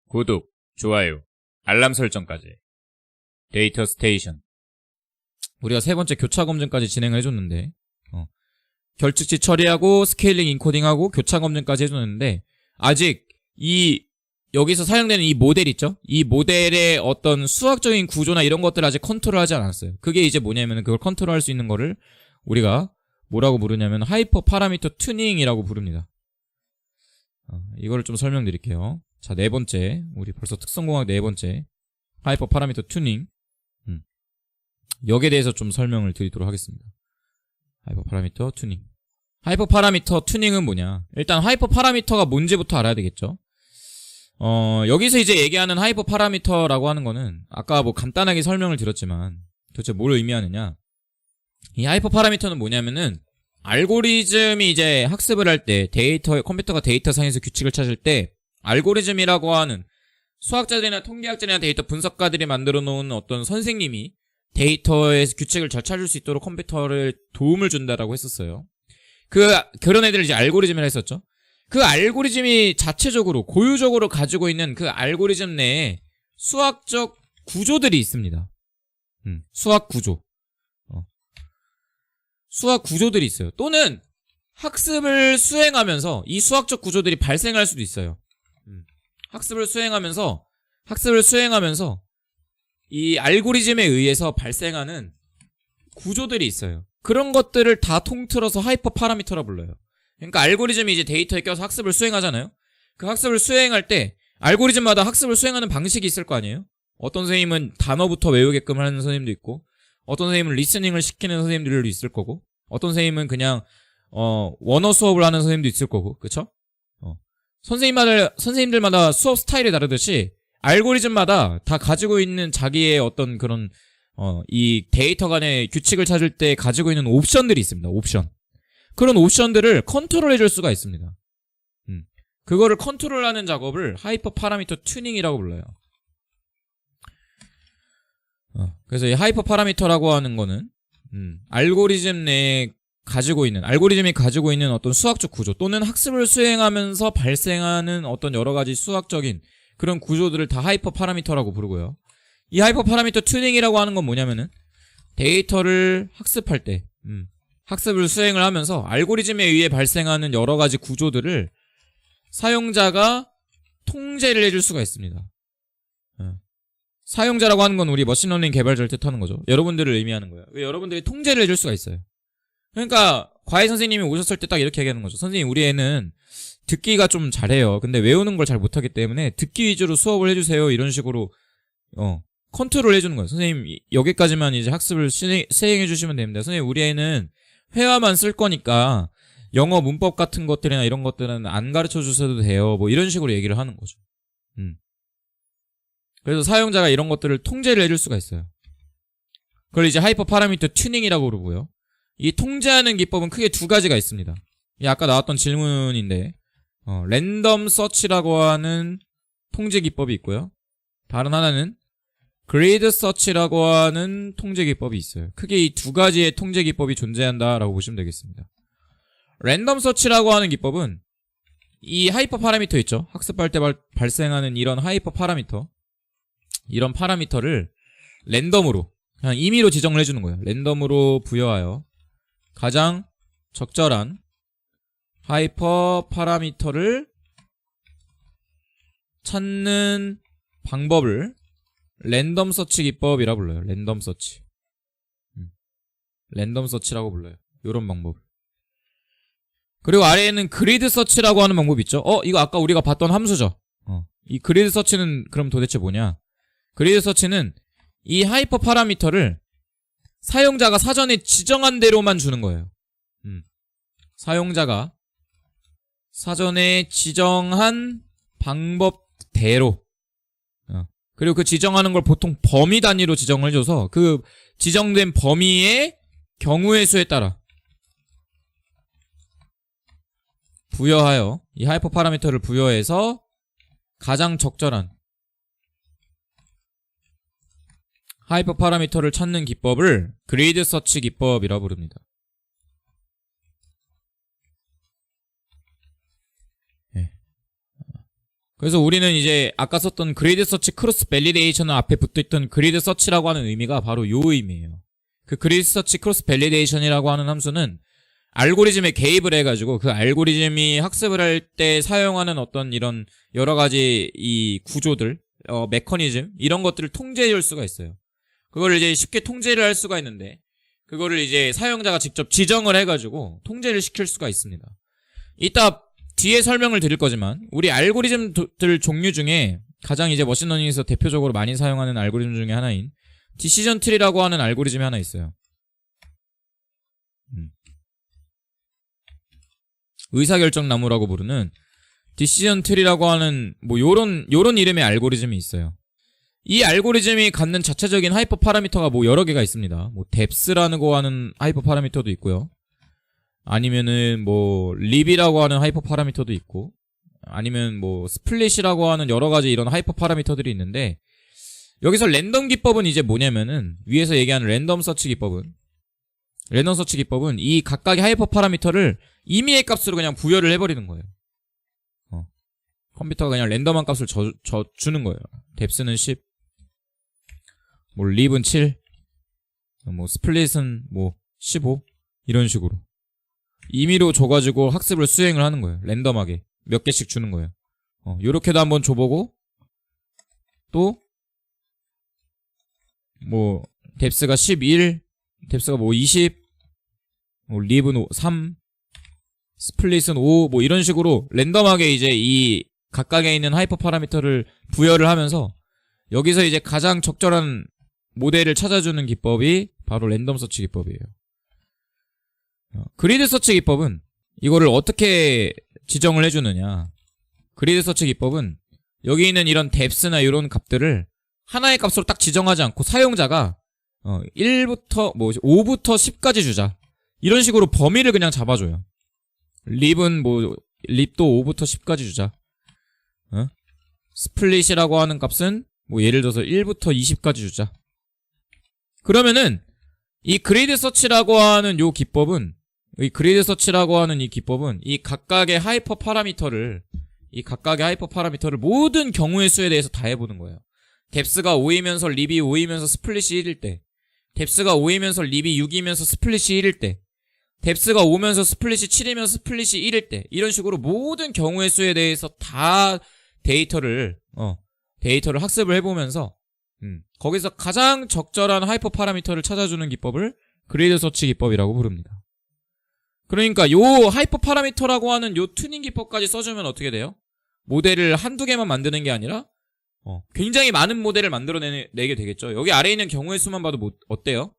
구독, 좋아요, 알람 설정까지. 데이터 스테이션. 우리가 세 번째 교차 검증까지 진행을 해줬는데, 결측치 처리하고 스케일링 인코딩하고 교차 검증까지 해줬는데, 아직 여기서 사용되는 이 모델 있죠? 이 모델의 어떤 수학적인 구조나 이런 것들을 아직 컨트롤하지 않았어요. 그게 이제 뭐냐면 그걸 컨트롤할 수 있는 거를 우리가 뭐라고 부르냐면 하이퍼 파라미터 튜닝이라고 부릅니다. 이거를 좀 설명드릴게요. 자, 네 번째. 우리 벌써 특성공학 네 번째. 하이퍼 파라미터 튜닝. 여기에 대해서 좀 설명을 드리도록 하겠습니다. 하이퍼 파라미터 튜닝. 하이퍼 파라미터 튜닝은 뭐냐? 일단 하이퍼 파라미터가 뭔지부터 알아야 되겠죠? 여기서 이제 얘기하는 하이퍼 파라미터라고 하는 거는 아까 뭐 간단하게 설명을 드렸지만 도대체 뭘 의미하느냐? 이 하이퍼 파라미터는 뭐냐면은 알고리즘이 이제 학습을 할 때 컴퓨터가 데이터상에서 규칙을 찾을 때 알고리즘이라고 하는 수학자들이나 통계학자들이나 데이터 분석가들이 만들어 놓은 어떤 선생님이 데이터에서 규칙을 잘 찾을 수 있도록 컴퓨터를 도움을 준다라고 했었어요. 그런 애들을 이제 알고리즘이라 했었죠. 그 알고리즘이 자체적으로 고유적으로 가지고 있는 그 알고리즘 내에 수학적 구조들이 있습니다. 수학 구조. 수학 구조들이 있어요. 또는 학습을 수행하면서 이 수학적 구조들이 발생할 수도 있어요. 학습을 수행하면서 이 알고리즘에 의해서 발생하는 구조들이 있어요. 그런 것들을 다 통틀어서 하이퍼 파라미터라 불러요. 그러니까 알고리즘이 이제 데이터에 껴서 학습을 수행하잖아요. 그 학습을 수행할 때 알고리즘마다 학습을 수행하는 방식이 있을 거 아니에요. 어떤 선생님은 단어부터 외우게끔 하는 선생님도 있고, 어떤 선생님은 리스닝을 시키는 선생님들도 있을 거고, 어떤 선생님은 그냥 원어 수업을 하는 선생님도 있을 거고, 그쵸? 선생님들마다 수업 스타일이 다르듯이 알고리즘마다 다 가지고 있는 자기의 어떤 그런 이 데이터 간의 규칙을 찾을 때 가지고 있는 옵션들이 있습니다. 옵션. 그런 옵션들을 컨트롤해 줄 수가 있습니다. 그거를 컨트롤하는 작업을 하이퍼 파라미터 튜닝이라고 불러요. 그래서 이 하이퍼 파라미터라고 하는 거는 알고리즘이 가지고 있는 어떤 수학적 구조 또는 학습을 수행하면서 발생하는 어떤 여러 가지 수학적인 그런 구조들을 다 하이퍼 파라미터라고 부르고요. 이 하이퍼 파라미터 튜닝이라고 하는 건 뭐냐면은 데이터를 학습할 때 학습을 수행을 하면서 알고리즘에 의해 발생하는 여러 가지 구조들을 사용자가 통제를 해줄 수가 있습니다. 사용자라고 하는 건 우리 머신러닝 개발자를 뜻하는 거죠. 여러분들을 의미하는 거예요. 여러분들이 통제를 해줄 수가 있어요. 그러니까 과외 선생님이 오셨을 때 딱 이렇게 얘기하는 거죠. 선생님, 우리 애는 듣기가 좀 잘해요. 근데 외우는 걸 잘 못하기 때문에 듣기 위주로 수업을 해주세요. 이런 식으로 컨트롤 해주는 거예요. 선생님, 여기까지만 이제 학습을 시행해 주시면 됩니다. 선생님, 우리 애는 회화만 쓸 거니까 영어 문법 같은 것들이나 이런 것들은 안 가르쳐 주셔도 돼요. 뭐 이런 식으로 얘기를 하는 거죠. 그래서 사용자가 이런 것들을 통제를 해줄 수가 있어요. 그걸 이제 하이퍼 파라미터 튜닝이라고 부르고요. 이 통제하는 기법은 크게 두 가지가 있습니다. 이 아까 나왔던 질문인데 랜덤 서치라고 하는 통제 기법이 있고요. 다른 하나는 그리드 서치라고 하는 통제 기법이 있어요. 크게 이 두 가지의 통제 기법이 존재한다라고 보시면 되겠습니다. 랜덤 서치라고 하는 기법은 이 하이퍼 파라미터 있죠? 학습할 때 발생하는 이런 하이퍼 파라미터, 이런 파라미터를 랜덤으로 그냥 임의로 지정을 해주는 거예요. 랜덤으로 부여하여 가장 적절한 하이퍼 파라미터를 찾는 방법을 랜덤 서치 기법이라 불러요. 랜덤 서치. 랜덤 서치라고 불러요. 요런 방법. 그리고 아래에는 그리드 서치라고 하는 방법이 있죠. 이거 아까 우리가 봤던 함수죠. 이 그리드 서치는 그럼 도대체 뭐냐? 그리드 서치는 이 하이퍼 파라미터를 사용자가 사전에 지정한 대로만 주는 거예요. 사용자가 사전에 지정한 방법대로. 그리고 그 지정하는 걸 보통 범위 단위로 지정을 해줘서 그 지정된 범위의 경우의 수에 따라 부여하여 이 하이퍼 파라미터를 부여해서 가장 적절한 하이퍼 파라미터를 찾는 기법을 그리드 서치 기법이라 부릅니다. 그래서 우리는 이제 아까 썼던 그리드 서치 크로스 밸리데이션은 앞에 붙어있던 그리드 서치라고 하는 의미가 바로 요 의미예요. 그 그리드 서치 크로스 밸리데이션이라고 하는 함수는 알고리즘에 개입을 해가지고 그 알고리즘이 학습을 할 때 사용하는 어떤 이런 여러 가지 이 구조들, 메커니즘 이런 것들을 통제해 줄 수가 있어요. 그거를 이제 쉽게 통제를 할 수가 있는데 그거를 이제 사용자가 직접 지정을 해가지고 통제를 시킬 수가 있습니다. 이따 뒤에 설명을 드릴 거지만 우리 알고리즘들 종류 중에 가장 이제 머신러닝에서 대표적으로 많이 사용하는 알고리즘 중에 하나인 디시전 트리라고 하는 알고리즘이 하나 있어요. 의사결정 나무라고 부르는 디시전 트리라고 하는 뭐 요런 이름의 알고리즘이 있어요. 이 알고리즘이 갖는 자체적인 하이퍼 파라미터가 뭐 여러 개가 있습니다. 뭐 뎁스라는 거 하는 하이퍼 파라미터도 있고요. 아니면은 뭐 립이라고 하는 하이퍼 파라미터도 있고 아니면 뭐 스플릿이라고 하는 여러 가지 이런 하이퍼 파라미터들이 있는데 여기서 랜덤 기법은 이제 뭐냐면은 위에서 얘기하는 랜덤 서치 기법은 이 각각의 하이퍼 파라미터를 임의의 값으로 그냥 부여를 해버리는 거예요. 컴퓨터가 그냥 랜덤한 값을 주는 거예요. 뎁스는 10, 뭐 립은 7, 뭐 스플릿은 뭐 15 이런 식으로 임의로 줘가지고 학습을 수행을 하는 거예요. 랜덤하게 몇 개씩 주는 거예요. 요렇게도 한번 줘보고 또 뭐 뎁스가 11, 뎁스가 뭐 20, 뭐 립은 3, 스플릿은 5, 뭐 이런 식으로 랜덤하게 이제 이 각각에 있는 하이퍼 파라미터를 부여를 하면서 여기서 이제 가장 적절한 모델을 찾아주는 기법이 바로 랜덤 서치 기법이에요. 그리드 서치 기법은 이거를 어떻게 지정을 해주느냐. 그리드 서치 기법은 여기 있는 이런 뎁스나 이런 값들을 하나의 값으로 딱 지정하지 않고 사용자가 1부터 뭐 5부터 10까지 주자. 이런 식으로 범위를 그냥 잡아줘요. 립은 뭐 립도 5부터 10까지 주자. 스플릿이라고 하는 값은 뭐 예를 들어서 1부터 20까지 주자. 그러면은 이 그리드 서치라고 하는 이 기법은 이 각각의 하이퍼 파라미터를 모든 경우의 수에 대해서 다 해보는 거예요. 뎁스가 5이면서 립이 5이면서 스플릿이 1일 때, 뎁스가 5이면서 립이 6이면서 스플릿이 1일 때, 뎁스가 5면서 스플릿이 7이면서 스플릿이 1일 때, 이런 식으로 모든 경우의 수에 대해서 다 데이터를 학습을 해보면서 거기서 가장 적절한 하이퍼 파라미터를 찾아주는 기법을 그리드 서치 기법이라고 부릅니다. 그러니까 요 하이퍼 파라미터라고 하는 요 튜닝 기법까지 써주면 어떻게 돼요? 모델을 한두 개만 만드는 게 아니라 굉장히 많은 모델을 만들어내게 되겠죠. 여기 아래에 있는 경우의 수만 봐도 어때요?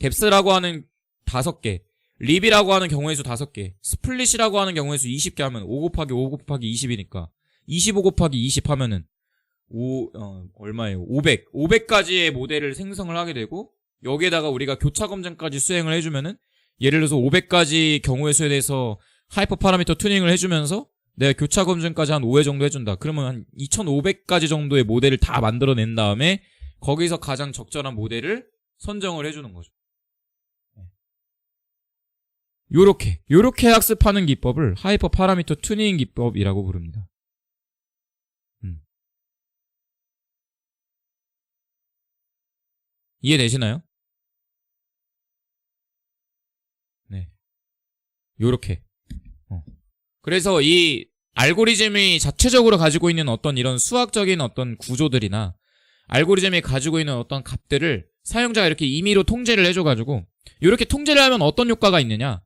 뎁스라고 하는 5개, 립이라고 하는 경우의 수 5개, 스플릿이라고 하는 경우의 수 20개 하면 5 곱하기 5 곱하기 20이니까 25 곱하기 20 하면은 얼마예요? 500. 500가지의 모델을 생성을 하게 되고 여기에다가 우리가 교차 검증까지 수행을 해주면은 예를 들어서 500가지 경우의 수에 대해서 하이퍼 파라미터 튜닝을 해주면서 내가 교차 검증까지 한 5회 정도 해준다. 그러면 한 2500가지 정도의 모델을 다 만들어낸 다음에 거기서 가장 적절한 모델을 선정을 해주는 거죠. 요렇게 학습하는 기법을 하이퍼 파라미터 튜닝 기법이라고 부릅니다. 이해되시나요? 네. 요렇게. 그래서 이 알고리즘이 자체적으로 가지고 있는 어떤 이런 수학적인 어떤 구조들이나 알고리즘이 가지고 있는 어떤 값들을 사용자가 이렇게 임의로 통제를 해줘가지고 이렇게 통제를 하면 어떤 효과가 있느냐?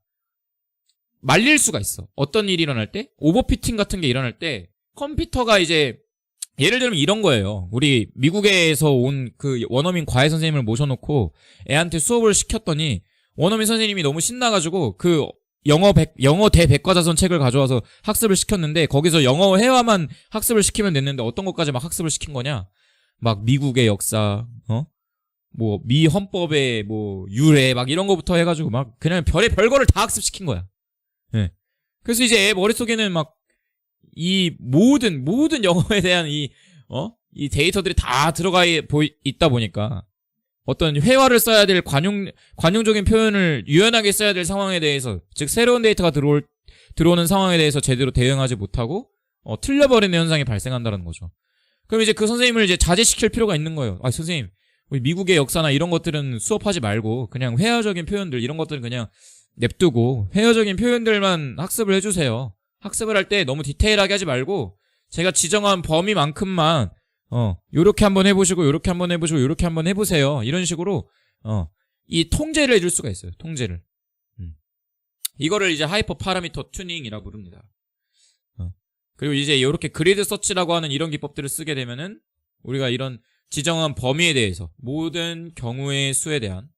말릴 수가 있어. 어떤 일이 일어날 때? 오버피팅 같은 게 일어날 때 컴퓨터가 이제 예를 들면 이런 거예요. 우리 미국에서 온 그 원어민 과외 선생님을 모셔놓고 애한테 수업을 시켰더니 원어민 선생님이 너무 신나가지고 그 영어 대백과사전 책을 가져와서 학습을 시켰는데 거기서 영어 회화만 학습을 시키면 됐는데 어떤 것까지 막 학습을 시킨 거냐? 막 미국의 역사, 뭐 미 헌법의 뭐 유래 막 이런 거부터 해가지고 막 그냥 별거를 다 학습시킨 거야. 네. 그래서 이제 애 머릿속에는 막 이 모든 영어에 대한 이 데이터들이 다 들어가 있다 보니까 어떤 회화를 써야 될 관용적인 표현을 유연하게 써야 될 상황에 대해서, 즉 새로운 데이터가 들어오는 상황에 대해서 제대로 대응하지 못하고 틀려버리는 현상이 발생한다는 거죠. 그럼 이제 그 선생님을 이제 자제시킬 필요가 있는 거예요. 아, 선생님, 우리 미국의 역사나 이런 것들은 수업하지 말고 그냥 회화적인 표현들 이런 것들은 그냥 냅두고 회화적인 표현들만 학습을 해주세요. 학습을 할 때 너무 디테일하게 하지 말고 제가 지정한 범위만큼만 요렇게 한번 해보시고 요렇게 한번 해보시고 요렇게 한번 해보세요. 이런 식으로 이 통제를 해줄 수가 있어요. 통제를. 이거를 이제 하이퍼 파라미터 튜닝이라고 부릅니다. 그리고 이제 이렇게 그리드 서치라고 하는 이런 기법들을 쓰게 되면은 우리가 이런 지정한 범위에 대해서 모든 경우의 수에 대한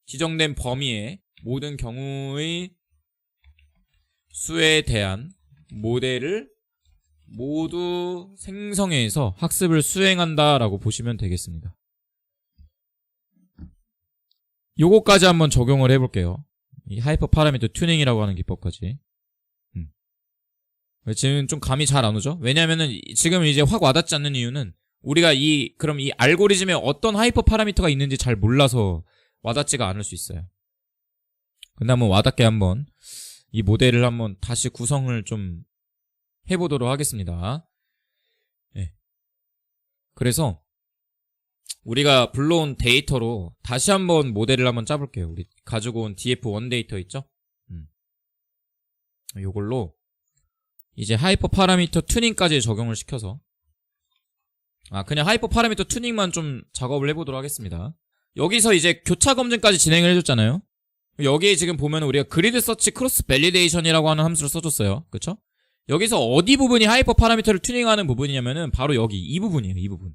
지정된 범위의 모든 경우의 수에 대한 모델을 모두 생성해서 학습을 수행한다라고 보시면 되겠습니다. 요거까지 한번 적용을 해볼게요. 이 하이퍼 파라미터 튜닝이라고 하는 기법까지. 지금 좀 감이 잘 안 오죠? 왜냐면은 지금 이제 확 와닿지 않는 이유는 우리가 그럼 이 알고리즘에 어떤 하이퍼 파라미터가 있는지 잘 몰라서 와닿지가 않을 수 있어요. 근데 한번 와닿게 한번 이 모델을 한번 다시 구성을 좀 해보도록 하겠습니다. 네. 그래서 우리가 불러온 데이터로 다시 한번 모델을 한번 짜볼게요. 우리 가지고 온 df1 데이터 있죠? 요걸로 이제 하이퍼 파라미터 튜닝까지 적용을 시켜서 그냥 하이퍼 파라미터 튜닝만 좀 작업을 해보도록 하겠습니다. 여기서 이제 교차 검증까지 진행을 해줬잖아요. 여기에 지금 보면 우리가 그리드 서치 크로스 밸리데이션이라고 하는 함수를 써줬어요. 그쵸? 여기서 어디 부분이 하이퍼 파라미터를 튜닝하는 부분이냐면은 바로 여기 이 부분이에요. 이 부분.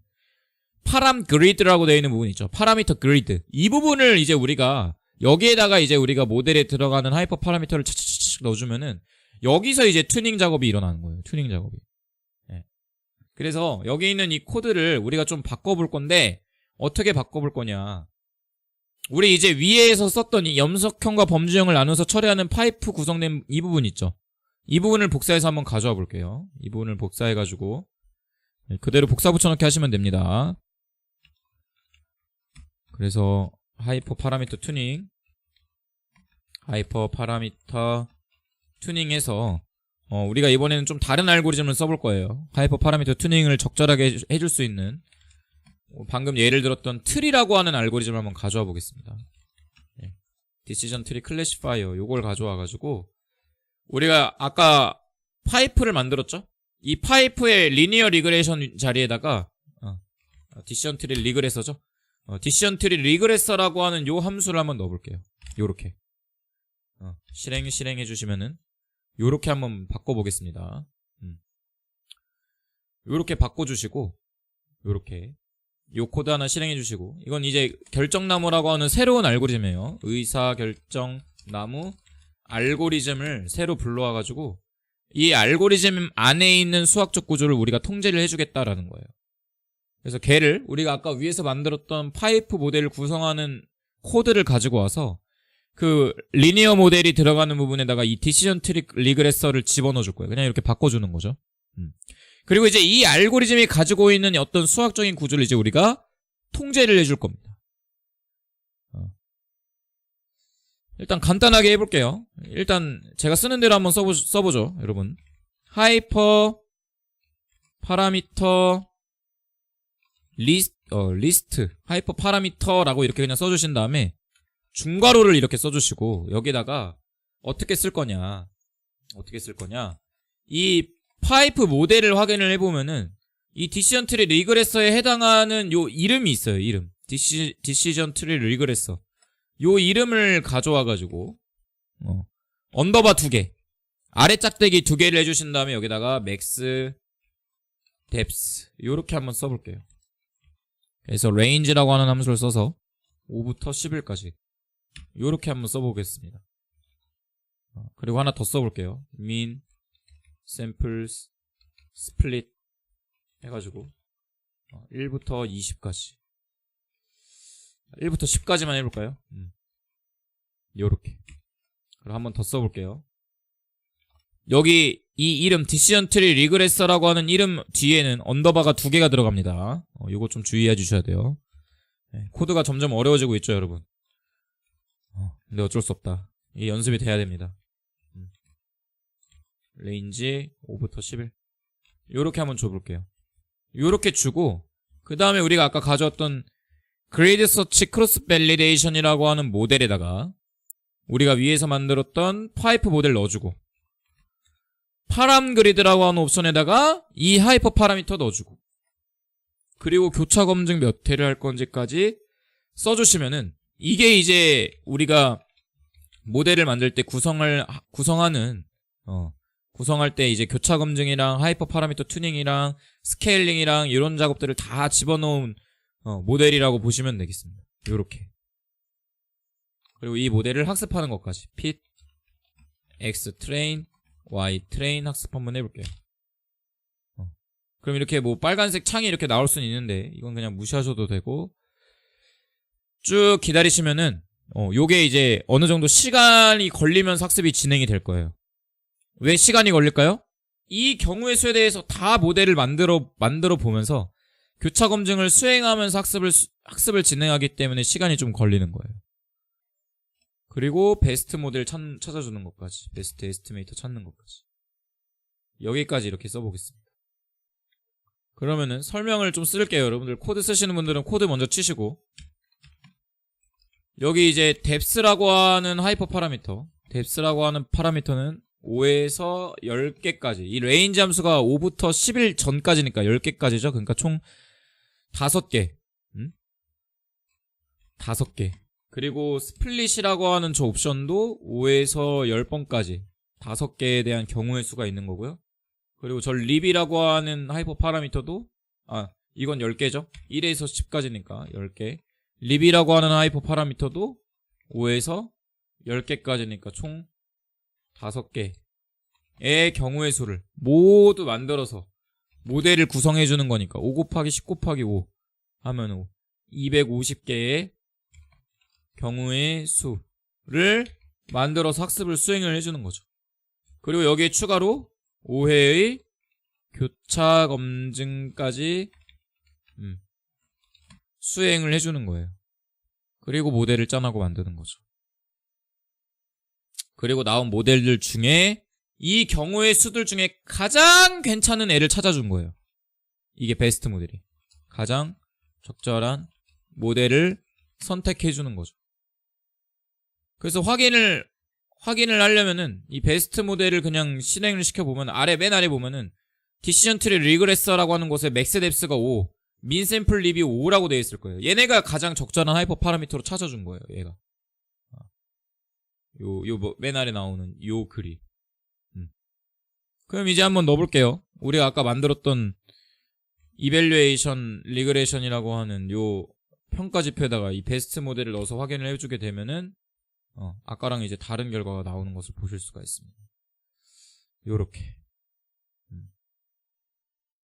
파람 그리드라고 되어 있는 부분 있죠. 파라미터 그리드. 이 부분을 이제 우리가 여기에다가 이제 우리가 모델에 들어가는 하이퍼 파라미터를 착착착 넣어주면은 여기서 이제 튜닝 작업이 일어나는 거예요. 튜닝 작업이. 네. 그래서 여기 있는 이 코드를 우리가 좀 바꿔볼 건데 어떻게 바꿔볼 거냐. 우리 이제 위에서 썼던 이 염석형과 범주형을 나눠서 처리하는 파이프 구성된 이 부분 있죠. 이 부분을 복사해서 한번 가져와 볼게요. 이 부분을 복사해가지고 그대로 복사 붙여넣기 하시면 됩니다. 그래서 하이퍼 파라미터 튜닝 튜닝해서 우리가 이번에는 좀 다른 알고리즘을 써볼 거예요. 하이퍼 파라미터 튜닝을 적절하게 해줄 수 있는 방금 예를 들었던 트리라고 하는 알고리즘을 한번 가져와 보겠습니다. 디시전 트리 클래시파이어 요걸 가져와 가지고 우리가 아까 파이프를 만들었죠? 이 파이프의 리니어 리그레이션 자리에다가 디시전 트리 리그레서죠? 디시전 트리 리그레서라고 하는 요 함수를 한번 넣어볼게요. 요렇게 실행해 주시면은 요렇게 한번 바꿔보겠습니다. 요렇게 바꿔주시고 요렇게 요 코드 하나 실행해 주시고 이건 이제 결정나무라고 하는 새로운 알고리즘이에요. 의사결정나무 알고리즘을 새로 불러와 가지고 이 알고리즘 안에 있는 수학적 구조를 우리가 통제를 해주겠다라는 거예요. 그래서 걔를 우리가 아까 위에서 만들었던 파이프 모델을 구성하는 코드를 가지고 와서 그 리니어 모델이 들어가는 부분에다가 이 디시전 트리 리그레서를 집어넣어 줄 거예요. 그냥 이렇게 바꿔주는 거죠. 그리고 이제 이 알고리즘이 가지고 있는 어떤 수학적인 구조를 이제 우리가 통제를 해줄 겁니다. 일단 간단하게 해볼게요. 일단 제가 쓰는 대로 한번 써보죠, 여러분. 하이퍼 파라미터 리스트 하이퍼 파라미터라고 이렇게 그냥 써주신 다음에 중괄호를 이렇게 써주시고 여기다가 어떻게 쓸 거냐 이 파이프 모델을 확인을 해보면은 이 디시전 트리 리그레서에 해당하는 요 이름이 있어요. 이름 디시전 트리 리그레서 요 이름을 가져와가지고 언더바 2개 아래 짝대기 2개를 해주신 다음에 여기다가 맥스 뎁스 요렇게 한번 써볼게요. 그래서 range라고 하는 함수를 써서 5부터 11까지 요렇게 한번 써보겠습니다. 그리고 하나 더 써볼게요. min samples split 해가지고 1부터 20까지 1부터 10까지만 해볼까요? 요렇게. 그럼 한번 더 써볼게요. 여기 이 이름 디시전 트리 리그레서라고 하는 이름 뒤에는 언더바가 2개가 들어갑니다. 요거 좀 주의해 주셔야 돼요. 코드가 점점 어려워지고 있죠, 여러분. 근데 어쩔 수 없다. 이게 연습이 돼야 됩니다. 레인지 5부터 11 요렇게 한번 줘볼게요. 요렇게 주고 그 다음에 우리가 아까 가져왔던 그레이드 서치 크로스 밸리데이션이라고 하는 모델에다가 우리가 위에서 만들었던 파이프 모델 넣어주고 파람 그리드라고 하는 옵션에다가 이 하이퍼 파라미터 넣어주고 그리고 교차 검증 몇 회를 할 건지까지 써주시면은 이게 이제 우리가 모델을 만들 때 구성할 때 이제 교차 검증이랑 하이퍼 파라미터 튜닝이랑 스케일링이랑 이런 작업들을 다 집어넣은 모델이라고 보시면 되겠습니다. 요렇게. 그리고 이 모델을 학습하는 것까지 fit, x train, y train 학습 한번 해볼게요. 그럼 이렇게 뭐 빨간색 창이 이렇게 나올 수는 있는데 이건 그냥 무시하셔도 되고 쭉 기다리시면은 요게 이제 어느 정도 시간이 걸리면서 학습이 진행이 될 거예요. 왜 시간이 걸릴까요? 이 경우의 수에 대해서 다 모델을 만들어 보면서 교차 검증을 수행하면서 학습을 진행하기 때문에 시간이 좀 걸리는 거예요. 그리고 베스트 모델 찾아주는 것까지, 베스트 에스티메이터 찾는 것까지. 여기까지 이렇게 써보겠습니다. 그러면은 설명을 좀 쓸게요. 여러분들 코드 쓰시는 분들은 코드 먼저 치시고 여기 이제 depth라고 하는 하이퍼 파라미터, depth라고 하는 파라미터는 5에서 10개까지, 이 레인지 함수가 5부터 11 전까지니까 10개까지죠. 그러니까 총 5개. 5개. 그리고 스플릿이라고 하는 저 옵션도 5에서 10번까지 5개에 대한 경우의 수가 있는 거고요. 그리고 저 립이라고 하는 하이퍼 파라미터도 이건 10개죠. 1에서 10까지니까 10개. 립이라고 하는 하이퍼 파라미터도 5에서 10개까지니까 총 5개의 경우의 수를 모두 만들어서 모델을 구성해주는 거니까 5 곱하기 10 곱하기 5 하면 250개의 경우의 수를 만들어서 학습을 수행을 해주는 거죠. 그리고 여기에 추가로 5회의 교차 검증까지 수행을 해주는 거예요. 그리고 모델을 짠하고 만드는 거죠. 그리고 나온 모델들 중에 이 경우의 수들 중에 가장 괜찮은 애를 찾아준 거예요. 이게 베스트 모델이. 가장 적절한 모델을 선택해주는 거죠. 그래서 확인을 하려면은 이 베스트 모델을 그냥 실행을 시켜보면 맨 아래 보면은 디시전 트리 리그레서라고 하는 곳에 맥스 뎁스가 5, 민 샘플 립이 5라고 되어 있을 거예요. 얘네가 가장 적절한 하이퍼 파라미터로 찾아준 거예요. 얘가. 맨 아래 나오는 요 글이. 그럼 이제 한번 넣어볼게요. 우리가 아까 만들었던 이밸류에이션 리그레이션이라고 하는 요 평가 지표에다가 이 베스트 모델을 넣어서 확인을 해주게 되면은 아까랑 이제 다른 결과가 나오는 것을 보실 수가 있습니다. 요렇게.